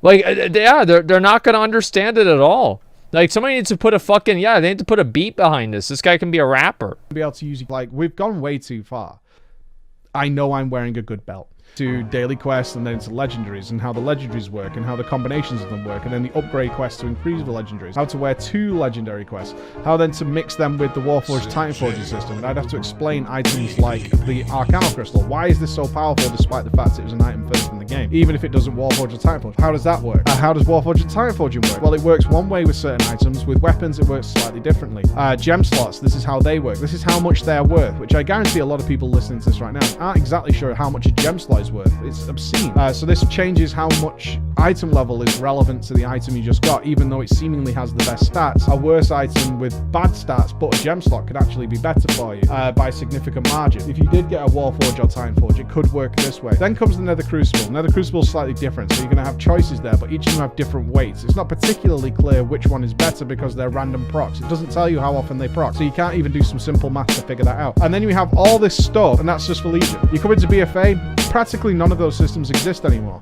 Like, yeah, they're not gonna understand it at all. Like, somebody needs to put a fucking, yeah, they need to put a beat behind this. This guy can be a rapper. Be able to use, like, we've gone way too far. I know I'm wearing a good belt. To daily quests and then to legendaries and how the legendaries work and how the combinations of them work, and then the upgrade quests to increase the legendaries, how to wear 2 legendary quests, how then to mix them with the Warforged Titanforging system, and I'd have to explain items like the Arcana Crystal. Why is this so powerful despite the fact it was an item first in the game, even if it doesn't Warforge or Titanforge? How does that work? How does Warforged and Titanforging work? Well, it works one way with certain items. With weapons, it works slightly differently. Gem slots, this is how they work. This is how much they're worth, which I guarantee a lot of people listening to this right now aren't exactly sure how much a gem slot is worth. It's obscene. So this changes how much item level is relevant to the item you just got, even though it seemingly has the best stats. A worse item with bad stats but a gem slot could actually be better for you by a significant margin. If you did get a Warforge or Titanforge, it could work this way. Then comes the Nether Crucible. Nether Crucible is slightly different, so you're going to have choices there, but each of them have different weights. It's not particularly clear which one is better because they're random procs. It doesn't tell you how often they proc, so you can't even do some simple math to figure that out. And then you have all this stuff, and that's just for Legion. You come into BFA, practically none of those systems exist anymore.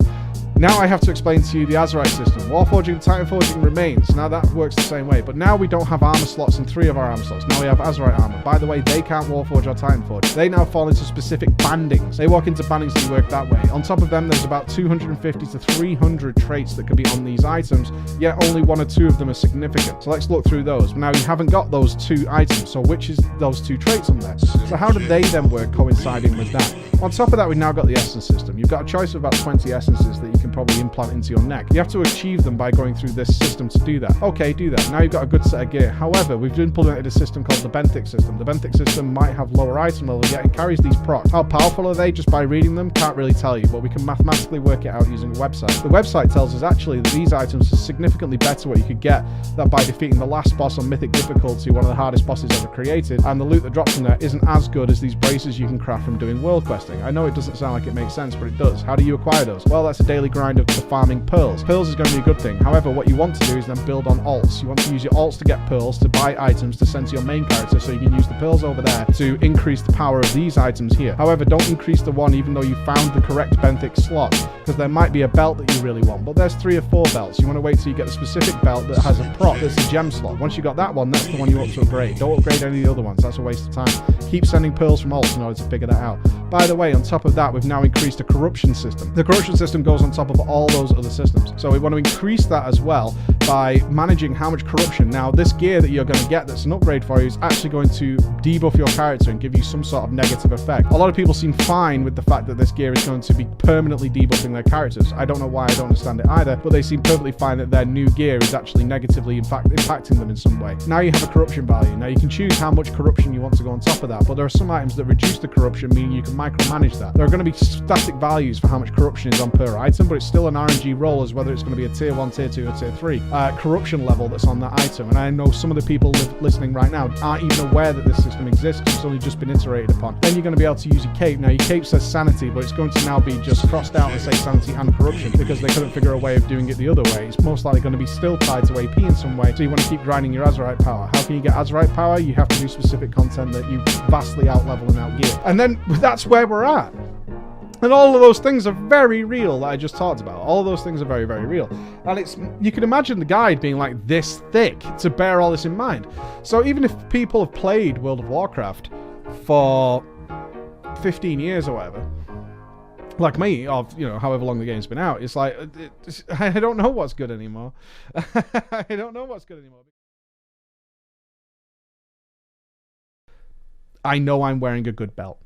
Now I have to explain to you the Azerite system. Warforging and Titanforging remains. Now that works the same way. But now we don't have armor slots in 3 of our armor slots. Now we have Azerite armor. By the way, they can't Warforge or Titanforge. They now fall into specific bandings. They walk into bandings that work that way. On top of them, there's about 250 to 300 traits that can be on these items, yet only 1 or 2 of them are significant. So let's look through those. Now you haven't got those 2 items, so which is those 2 traits on there? So how do they then work coinciding with that? On top of that, we've now got the essence system. You've got a choice of about 20 essences that you can probably implant into your neck. You have to achieve them by going through this system to do that. Okay, do that. Now you've got a good set of gear. However, we've implemented a system called the benthic system. The benthic system might have lower item level, yet it carries these procs. How powerful are they? Just by reading them, can't really tell you, but we can mathematically work it out using a website. The website tells us actually that these items are significantly better what you could get that by defeating the last boss on Mythic difficulty, one of the hardest bosses ever created, and the loot that drops from there isn't as good as these braces you can craft from doing world questing. I know it doesn't sound like it makes sense, but it does. How do you acquire those? Well, that's a daily grind of farming pearls. Pearls is going to be a good thing. However, what you want to do is then build on alts. You want to use your alts to get pearls, to buy items, to send to your main character, so you can use the pearls over there to increase the power of these items here. However, don't increase the one even though you found the correct benthic slot, because there might be a belt that you really want, but there's 3 or 4 belts. You want to wait till you get the specific belt that has a proc that's a gem slot. Once you got that one, that's the one you want to upgrade. Don't upgrade any of the other ones. That's a waste of time. Keep sending pearls from alts in order to figure that out. By the way, on top of that, we've now increased a corruption system. The corruption system goes on top of all those other systems. So we want to increase that as well by managing how much corruption. Now, this gear that you're going to get that's an upgrade for you is actually going to debuff your character and give you some sort of negative effect. A lot of people seem fine with the fact that this gear is going to be permanently debuffing their characters. I don't know why, I don't understand it either, but they seem perfectly fine that their new gear is actually negatively, in fact, impacting them in some way. Now you have a corruption value. Now you can choose how much corruption you want to go on top of that, but there are some items that reduce the corruption, meaning you can micromanage that. There are going to be static values for how much corruption is on per item, but it's still an RNG roll as whether it's going to be a tier 1, tier 2, or tier 3 corruption level that's on that item. And I know some of the people listening right now aren't even aware that this system exists. It's only just been iterated upon. Then you're going to be able to use your cape. Now your cape says sanity, but it's going to now be just crossed out and say sanity and corruption because they couldn't figure a way of doing it the other way. It's most likely going to be still tied to AP in some way, so you want to keep grinding your Azerite power. How can you get Azerite power? You have to do specific content that you vastly out-level and out-gear. And then that's where we're at. And all of those things are very real that I just talked about. All of those things are very, very real. And you can imagine the guide being like this thick to bear all this in mind. So even if people have played World of Warcraft for 15 years or whatever, like me, of however long the game's been out, it's like, I don't know what's good anymore. I don't know what's good anymore. I know I'm wearing a good belt.